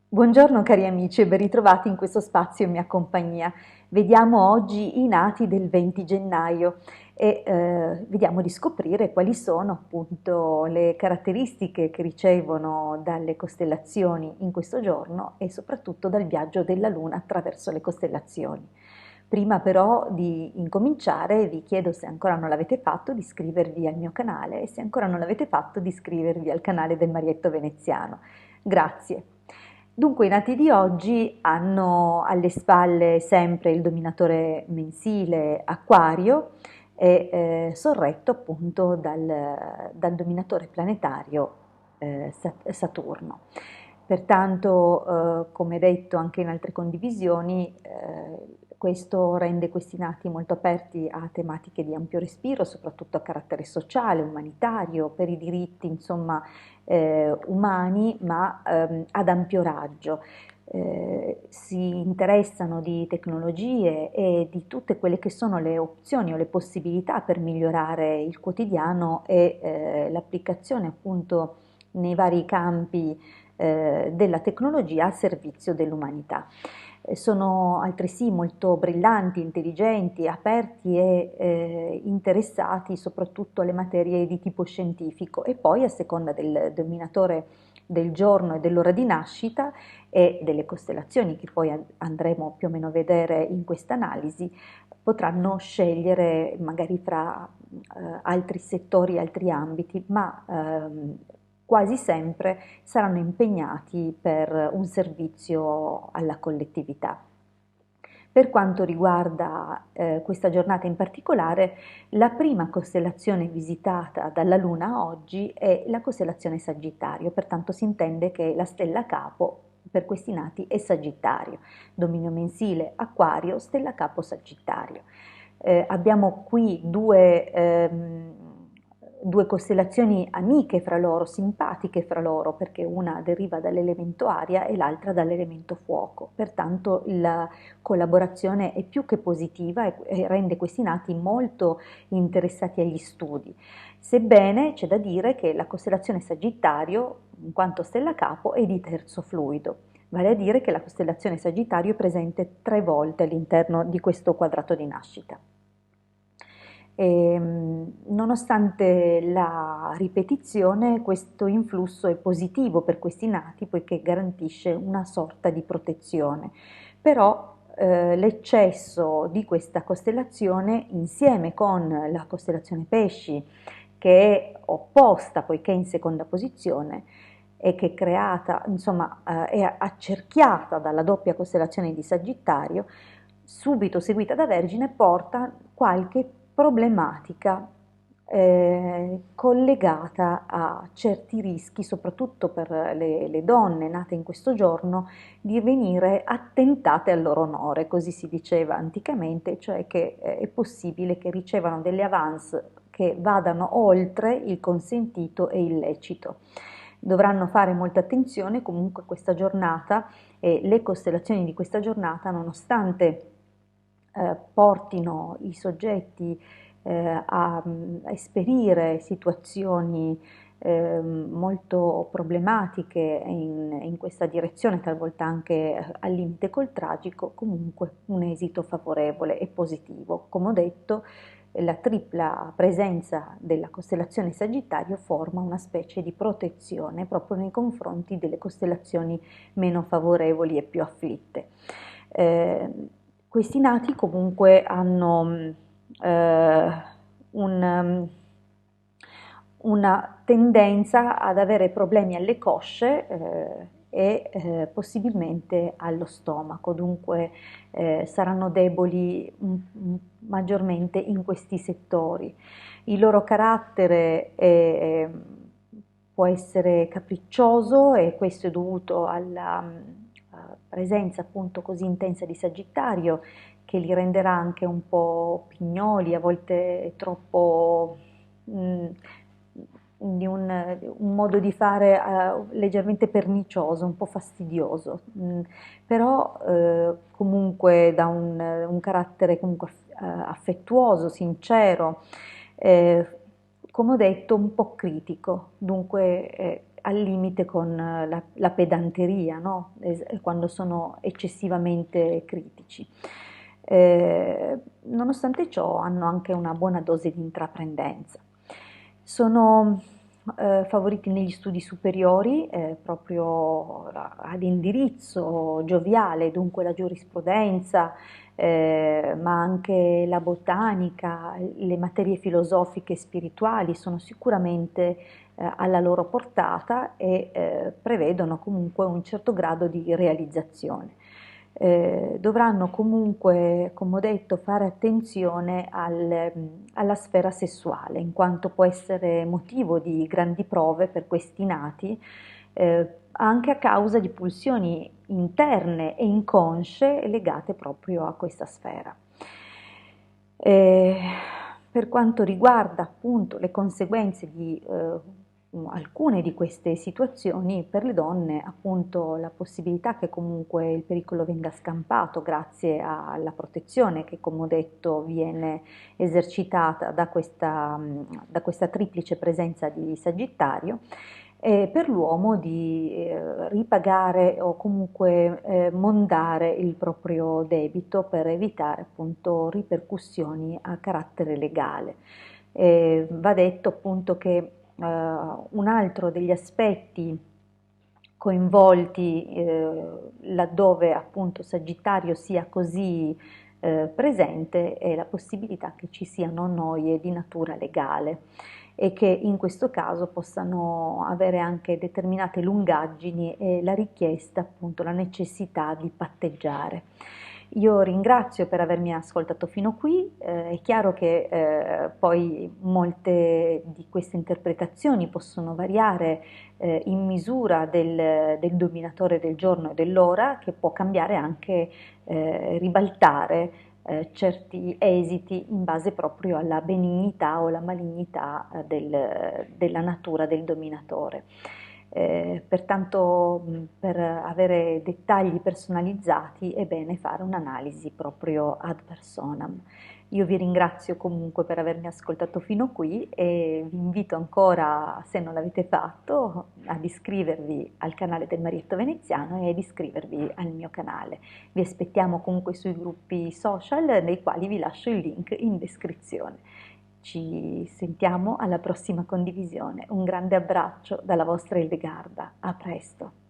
Buongiorno cari amici e ben ritrovati in questo spazio in mia compagnia. Vediamo oggi i nati del 20 gennaio e vediamo di scoprire quali sono appunto le caratteristiche che ricevono dalle costellazioni in questo giorno e soprattutto dal viaggio della Luna attraverso le costellazioni. Prima però di incominciare vi chiedo, se ancora non l'avete fatto, di iscrivervi al mio canale e se ancora non l'avete fatto di iscrivervi al canale del Marietto Veneziano. Grazie. Dunque, i nati di oggi hanno alle spalle sempre il dominatore mensile Aquario e sorretto appunto dal dominatore planetario Saturno. Pertanto, come detto anche in altre condivisioni, questo rende questi nati molto aperti a tematiche di ampio respiro, soprattutto a carattere sociale, umanitario, per i diritti, insomma, umani, ma ad ampio raggio. Si interessano di tecnologie e di tutte quelle che sono le opzioni o le possibilità per migliorare il quotidiano e l'applicazione appunto nei vari campi della tecnologia a servizio dell'umanità. Sono altresì molto brillanti, intelligenti, aperti e interessati soprattutto alle materie di tipo scientifico e poi a seconda del dominatore del giorno e dell'ora di nascita e delle costellazioni che poi andremo più o meno a vedere in questa analisi, potranno scegliere magari fra altri settori, altri ambiti, ma quasi sempre saranno impegnati per un servizio alla collettività. Per quanto riguarda questa giornata in particolare, la prima costellazione visitata dalla Luna oggi è la costellazione Sagittario, pertanto si intende che la stella capo per questi nati è Sagittario, dominio mensile Acquario, stella capo Sagittario. Abbiamo qui due costellazioni amiche fra loro, simpatiche fra loro, perché una deriva dall'elemento aria e l'altra dall'elemento fuoco. Pertanto la collaborazione è più che positiva e rende questi nati molto interessati agli studi. Sebbene c'è da dire che la costellazione Sagittario, in quanto stella capo, è di terzo fluido. Vale a dire che la costellazione Sagittario è presente 3 volte all'interno di questo quadrato di nascita. Nonostante la ripetizione, questo influsso è positivo per questi nati poiché garantisce una sorta di protezione. Però l'eccesso di questa costellazione insieme con la costellazione Pesci, che è opposta poiché è in seconda posizione, e che è creata, insomma, è accerchiata dalla doppia costellazione di Sagittario, subito seguita da Vergine, porta qualche problematica collegata a certi rischi, soprattutto per le donne nate in questo giorno, di venire attentate al loro onore, così si diceva anticamente, cioè che è possibile che ricevano delle avance che vadano oltre il consentito e il lecito. Dovranno fare molta attenzione comunque questa giornata e le costellazioni di questa giornata, nonostante portino i soggetti a esperire situazioni molto problematiche in questa direzione, talvolta anche al limite col tragico, comunque un esito favorevole e positivo. Come ho detto, la tripla presenza della costellazione Sagittario forma una specie di protezione proprio nei confronti delle costellazioni meno favorevoli e più afflitte. Eh, Questi nati comunque hanno una tendenza ad avere problemi alle cosce e possibilmente allo stomaco, dunque saranno deboli maggiormente in questi settori. Il loro carattere può essere capriccioso e questo è dovuto alla presenza appunto così intensa di Sagittario che li renderà anche un po' pignoli, a volte troppo di un modo di fare leggermente pernicioso, un po' fastidioso, però comunque da un carattere comunque affettuoso, sincero, come ho detto un po' critico, dunque al limite con la pedanteria, no? Quando sono eccessivamente critici. Nonostante ciò hanno anche una buona dose di intraprendenza. Sono favoriti negli studi superiori, proprio ad indirizzo gioviale, dunque la giurisprudenza, ma anche la botanica, le materie filosofiche e spirituali sono sicuramente alla loro portata e prevedono comunque un certo grado di realizzazione. Dovranno comunque, come ho detto, fare attenzione alla sfera sessuale, in quanto può essere motivo di grandi prove per questi nati, anche a causa di pulsioni interne e inconsce legate proprio a questa sfera. Eh, per quanto riguarda appunto le conseguenze di alcune di queste situazioni, per le donne appunto la possibilità che comunque il pericolo venga scampato grazie alla protezione che, come ho detto, viene esercitata da questa triplice presenza di Sagittario, e per l'uomo di ripagare o comunque mondare il proprio debito per evitare appunto ripercussioni a carattere legale. Va detto appunto che un altro degli aspetti coinvolti laddove appunto Sagittario sia così presente è la possibilità che ci siano noie di natura legale e che in questo caso possano avere anche determinate lungaggini e la richiesta, appunto, la necessità di patteggiare. Io ringrazio per avermi ascoltato fino qui, è chiaro che poi molte di queste interpretazioni possono variare in misura del dominatore del giorno e dell'ora, che può cambiare anche, ribaltare certi esiti in base proprio alla benignità o la malignità della natura del dominatore. Pertanto per avere dettagli personalizzati è bene fare un'analisi proprio ad personam. Io vi ringrazio comunque per avermi ascoltato fino qui e vi invito ancora, se non l'avete fatto, ad iscrivervi al canale del Marietto Veneziano e ad iscrivervi al mio canale. Vi aspettiamo comunque sui gruppi social, nei quali vi lascio il link in descrizione. Ci sentiamo alla prossima condivisione. Un grande abbraccio dalla vostra Hildegarda. A presto.